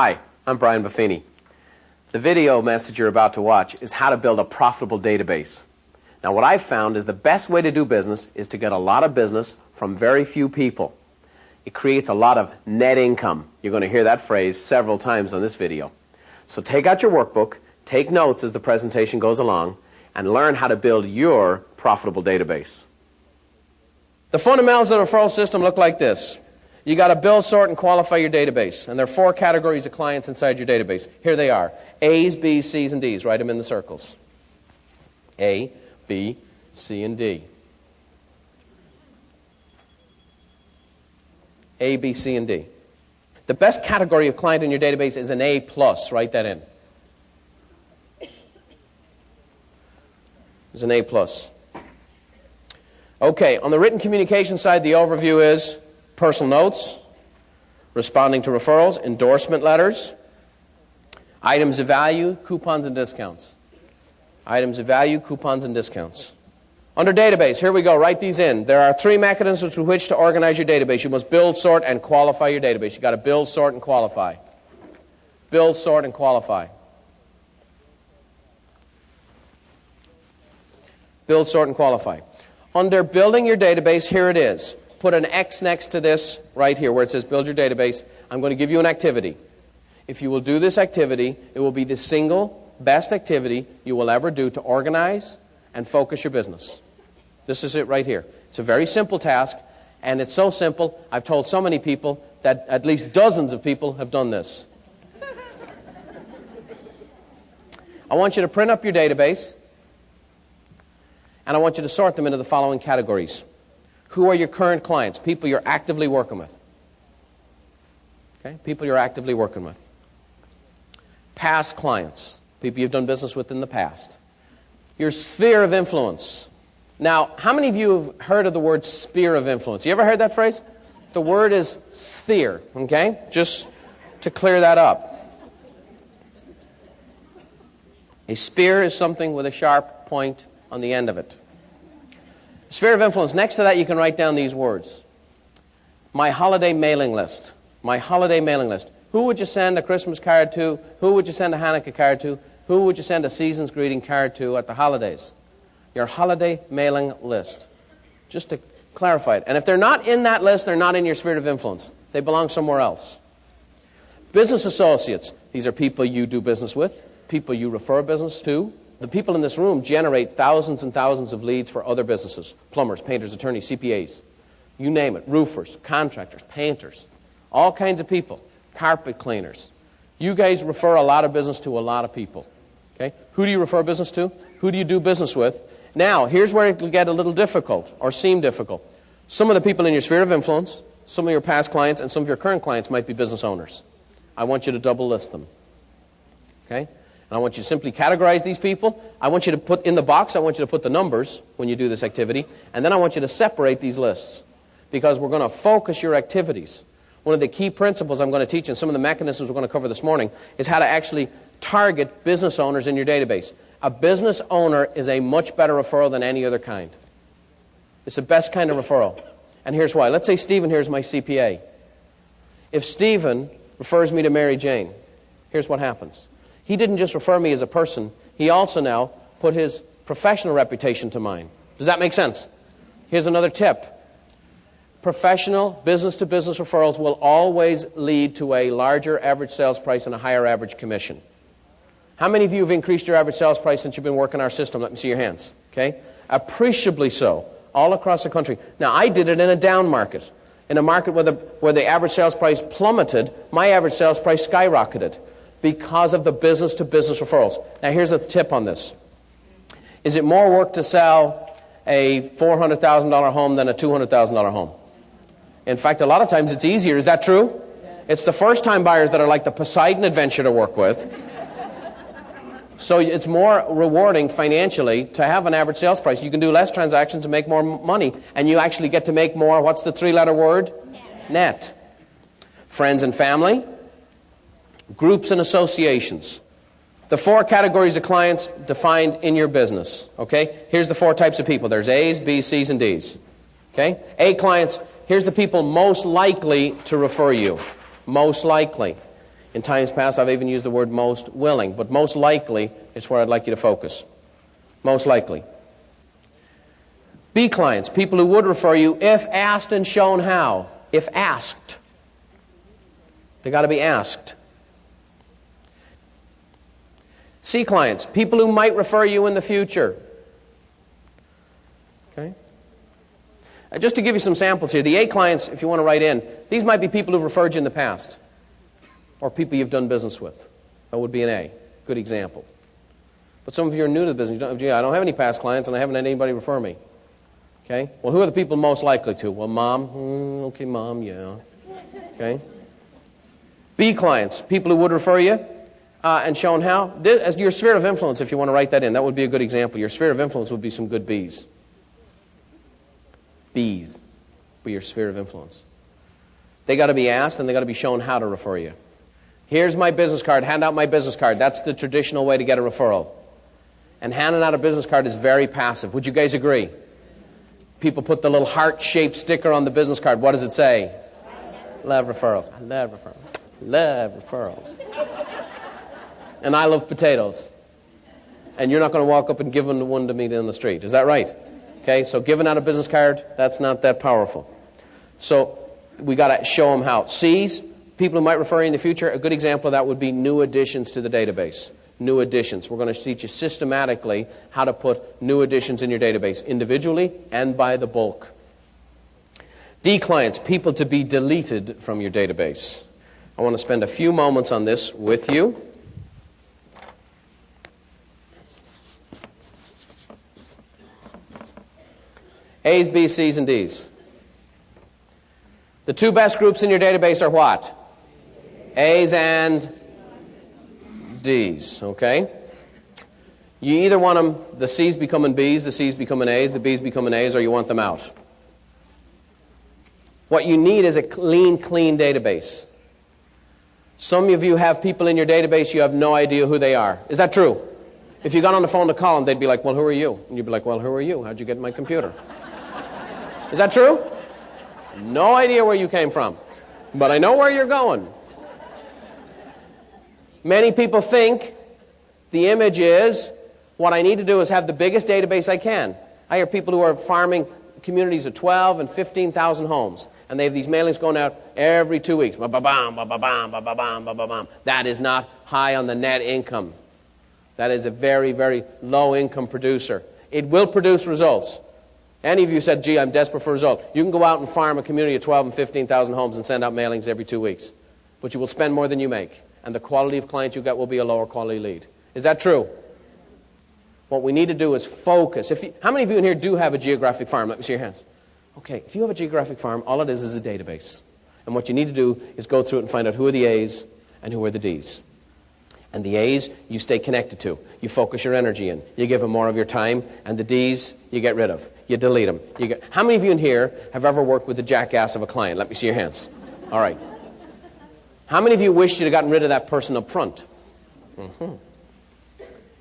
Hi, I'm Brian Buffini. The video message you're about to watch is how to build a profitable database. Now, what I've found is the best way to do business is to get a lot of business from very few people. It creates a lot of net income. You're going to hear that phrase several times on this video. So take out your workbook, take notes as the presentation goes along, and learn how to build your profitable database. The fundamentals of the referral system look like this. You got to build, sort, and qualify your database. And there are 4 categories of clients inside your database. Here they are. A's, B's, C's, and D's. Write them in the circles. A, B, C, and D. A, B, C, and D. The best category of client in your database is an A+. Write that in. It's an A+. Okay, on the written communication side, the overview is personal notes, responding to referrals, endorsement letters, items of value, coupons and discounts. Items of value, coupons and discounts. Under database, here we go, write these in. There are 3 mechanisms through which to organize your database. You must build, sort, and qualify your database. You've got to build, sort, and qualify. Build, sort, and qualify. Build, sort, and qualify. Under building your database, here it is. Put an X next to this right here where it says build your database. I'm going to give you an activity. If you will do this activity, it will be the single best activity you will ever do to organize and focus your business. This is it right here. It's a very simple task, and it's so simple, I've told so many people that at least dozens of people have done this. I want you to print up your database, and I want you to sort them into the following categories. Who are your current clients? People you're actively working with. Okay? People you're actively working with. Past clients. People you've done business with in the past. Your sphere of influence. Now, how many of you have heard of the word sphere of influence? You ever heard that phrase? The word is sphere, okay? Just to clear that up. A sphere is something with a sharp point on the end of it. Sphere of influence. Next to that, you can write down these words. My holiday mailing list. My holiday mailing list. Who would you send a Christmas card to? Who would you send a Hanukkah card to? Who would you send a season's greeting card to at the holidays? Your holiday mailing list. Just to clarify it. And if they're not in that list, they're not in your sphere of influence. They belong somewhere else. Business associates. These are people you do business with, people you refer business to. The people in this room generate thousands and thousands of leads for other businesses. Plumbers, painters, attorneys, CPAs. You name it. Roofers, contractors, painters. All kinds of people. Carpet cleaners. You guys refer a lot of business to a lot of people. Okay? Who do you refer business to? Who do you do business with? Now, here's where it will get a little difficult, or seem difficult. Some of the people in your sphere of influence, some of your past clients, and some of your current clients might be business owners. I want you to double list them. Okay? And I want you to simply categorize these people. I want you to put in the box, I want you to put the numbers when you do this activity. And then I want you to separate these lists. Because we're going to focus your activities. One of the key principles I'm going to teach, and some of the mechanisms we're going to cover this morning, is how to actually target business owners in your database. A business owner is a much better referral than any other kind. It's the best kind of referral. And here's why. Let's say Stephen here is my CPA. If Stephen refers me to Mary Jane, here's what happens. He didn't just refer me as a person, he also now put his professional reputation to mine. Does that make sense? Here's another tip. Professional business-to-business referrals will always lead to a larger average sales price and a higher average commission. How many of you have increased your average sales price since you've been working our system? Let me see your hands. Okay? Appreciably so, all across the country. Now, I did it in a down market. In a market where the average sales price plummeted, my average sales price skyrocketed because of the business-to-business referrals. Now, here's a tip on this. Is it more work to sell a $400,000 home than a $200,000 home? In fact, a lot of times it's easier. Is that true? It's the first-time buyers that are like the Poseidon Adventure to work with. So it's more rewarding financially to have an average sales price. You can do less transactions and make more money. And you actually get to make more, what's the 3-letter word? Net. Friends and family. Groups and associations. The 4 categories of clients defined in your business. Okay? Here's the 4 types of people. There's A's, B's, C's, and D's. Okay? A clients, here's the people most likely to refer you. Most likely. In times past, I've even used the word most willing, but most likely is where I'd like you to focus. Most likely. B clients, people who would refer you if asked and shown how. If asked. They got to be asked. C clients, people who might refer you in the future. Okay? Just to give you some samples here, the A clients, if you want to write in, these might be people who've referred you in the past, or people you've done business with. That would be an A. Good example. But some of you are new to the business. Gee, I don't have any past clients, and I haven't had anybody refer me. Okay? Well, who are the people most likely to? Well, mom. Okay, mom, yeah. Okay? B clients, people who would refer you and shown how. As your sphere of influence, if you want to write that in, that would be a good example. Your sphere of influence would be some good Bs. Bs be your sphere of influence. They got to be asked and they got to be shown how to refer you. Here's my business card. Hand out my business card. That's the traditional way to get a referral. And handing out a business card is very passive. Would you guys agree? People put the little heart-shaped sticker on the business card. What does it say? Love referrals. I love referrals. Love referrals. And I love potatoes. And you're not going to walk up and give one to me in the street. Is that right? Okay, so giving out a business card, that's not that powerful. So we got to show them how. C's, people who might refer you in the future, a good example of that would be new additions to the database. New additions. We're going to teach you systematically how to put new additions in your database, individually and by the bulk. D clients, people to be deleted from your database. I want to spend a few moments on this with you. A's, B's, C's, and D's. The two best groups in your database are what? A's and D's, okay? You either want them, the C's becoming B's, the C's becoming A's, the B's becoming A's, or you want them out. What you need is a clean database. Some of you have people in your database, you have no idea who they are. Is that true? If you got on the phone to call them, they'd be like, well, who are you? And you'd be like, well, who are you? How'd you get in my computer? Is that true? No idea where you came from. But I know where you're going. Many people think the image is, what I need to do is have the biggest database I can. I hear people who are farming communities of 12 and 15,000 homes, and they have these mailings going out every 2 weeks. Ba-ba-bam, ba-ba-bam, ba-ba-bam, ba-ba-bam. That is not high on the net income. That is a very, very low income producer. It will produce results. Any of you said, gee, I'm desperate for a result. You can go out and farm a community of 12 and 15,000 homes and send out mailings every 2 weeks. But you will spend more than you make. And the quality of clients you get will be a lower quality lead. Is that true? What we need to do is focus. How many of you in here do have a geographic farm? Let me see your hands. Okay, if you have a geographic farm, all it is a database. And what you need to do is go through it and find out who are the A's and who are the D's. And the A's, you stay connected to. You focus your energy in. You give them more of your time. And the D's, you get rid of. You delete them. How many of you in here have ever worked with the jackass of a client? Let me see your hands. All right. How many of you wish you'd have gotten rid of that person up front? Mm-hmm.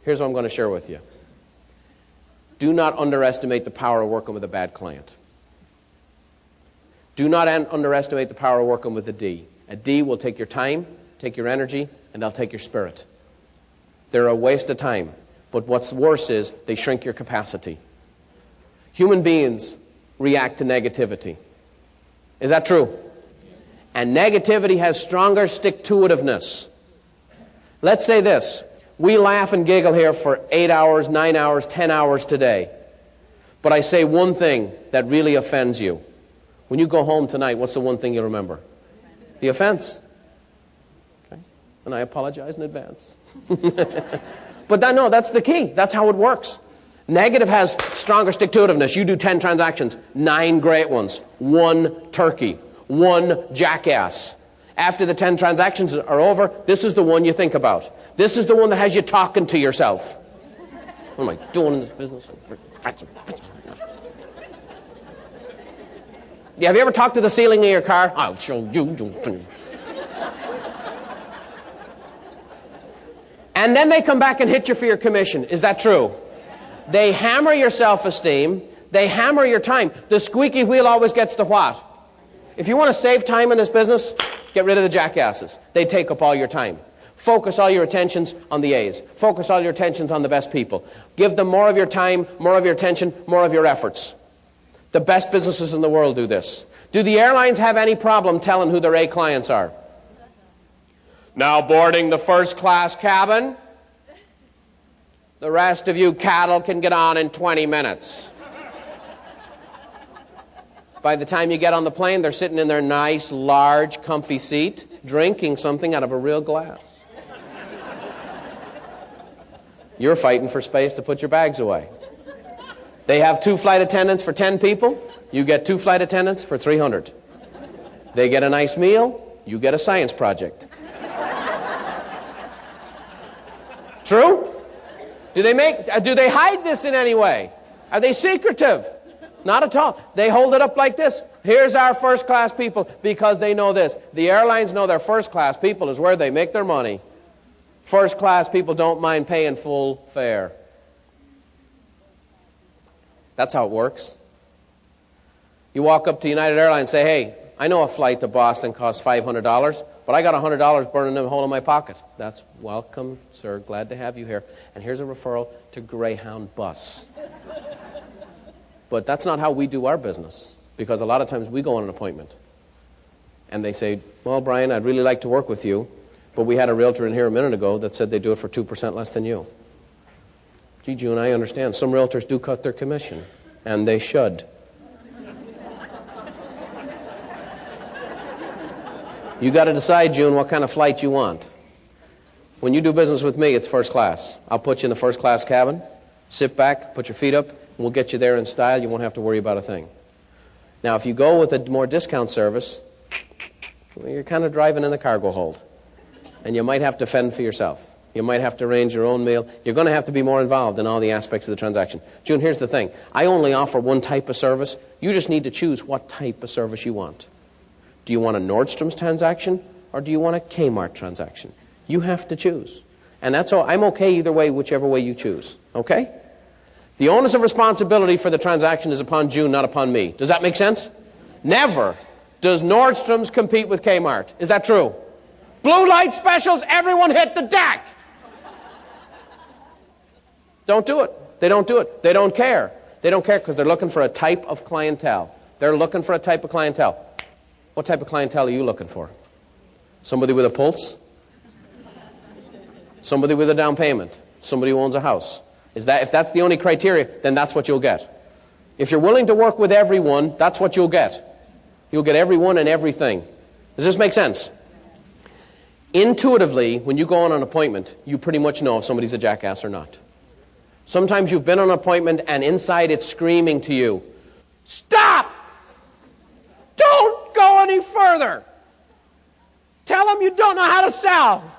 Here's what I'm going to share with you. Do not underestimate the power of working with a bad client. Do not underestimate the power of working with a D. A D will take your time, take your energy, and they'll take your spirit. They're a waste of time. But what's worse is they shrink your capacity. Human beings react to negativity. Is that true? And negativity has stronger stick-to-itiveness. Let's say this. We laugh and giggle here for 8 hours, 9 hours, 10 hours today. But I say one thing that really offends you. When you go home tonight, what's the one thing you remember? The offense. Okay? And I apologize in advance. But that's the key. That's how it works. Negative has stronger stick-to-itiveness. You do 10 transactions, 9 great ones, 1 turkey, 1 jackass. After the 10 transactions are over, this is the one you think about. This is the one that has you talking to yourself. What am I doing in this business? Yeah, have you ever talked to the ceiling of your car? I'll show you. And then they come back and hit you for your commission. Is that true? They hammer your self-esteem. They hammer your time. The squeaky wheel always gets the what? If you want to save time in this business, Get rid of the jackasses. They take up all your time. Focus all your attentions on the A's. Focus all your attentions on the best people. Give them more of your time, more of your attention, more of your efforts. The best businesses in the world do this. Do the airlines have any problem telling who their A clients are? Now boarding the first class cabin. The rest of you cattle can get on in 20 minutes. By the time you get on the plane, they're sitting in their nice, large, comfy seat, drinking something out of a real glass. You're fighting for space to put your bags away. They have 2 flight attendants for 10 people. You get 2 flight attendants for 300. They get a nice meal. You get a science project. True? Do they hide this in any way? Are they secretive? Not at all. They hold it up like this. Here's our first-class people, because they know this. The airlines know their first-class people is where they make their money. First-class people don't mind paying full fare. That's how it works. You walk up to United Airlines and say, hey, I know a flight to Boston costs $500, but I got $100 burning a hole in my pocket. That's welcome, sir. Glad to have you here. And here's a referral to Greyhound Bus. But that's not how we do our business, because a lot of times we go on an appointment. And they say, well, Brian, I'd really like to work with you, but we had a realtor in here a minute ago that said they do it for 2% less than you. Gee, June, I understand. Some realtors do cut their commission, and they should. You got to decide, June, what kind of flight you want. When you do business with me, it's first class. I'll put you in the first class cabin, sit back, put your feet up, and we'll get you there in style. You won't have to worry about a thing. Now, if you go with a more discount service, well, you're kind of driving in the cargo hold. And you might have to fend for yourself. You might have to arrange your own meal. You're going to have to be more involved in all the aspects of the transaction. June, here's the thing. I only offer one type of service. You just need to choose what type of service you want. Do you want a Nordstrom's transaction, or do you want a Kmart transaction? You have to choose. And that's all. I'm okay either way, whichever way you choose. Okay? The onus of responsibility for the transaction is upon June, not upon me. Does that make sense? Never does Nordstrom's compete with Kmart. Is that true? Blue light specials, everyone hit the deck. Don't do it. They don't do it. They don't care. They don't care because they're looking for a type of clientele. They're looking for a type of clientele. What type of clientele are you looking for? Somebody with a pulse? Somebody with a down payment? Somebody who owns a house? If that's the only criteria, then that's what you'll get. If you're willing to work with everyone, that's what you'll get. You'll get everyone and everything. Does this make sense? Intuitively, when you go on an appointment, you pretty much know if somebody's a jackass or not. Sometimes you've been on an appointment and inside it's screaming to you, stop! Don't go any further! Tell them you don't know how to sell!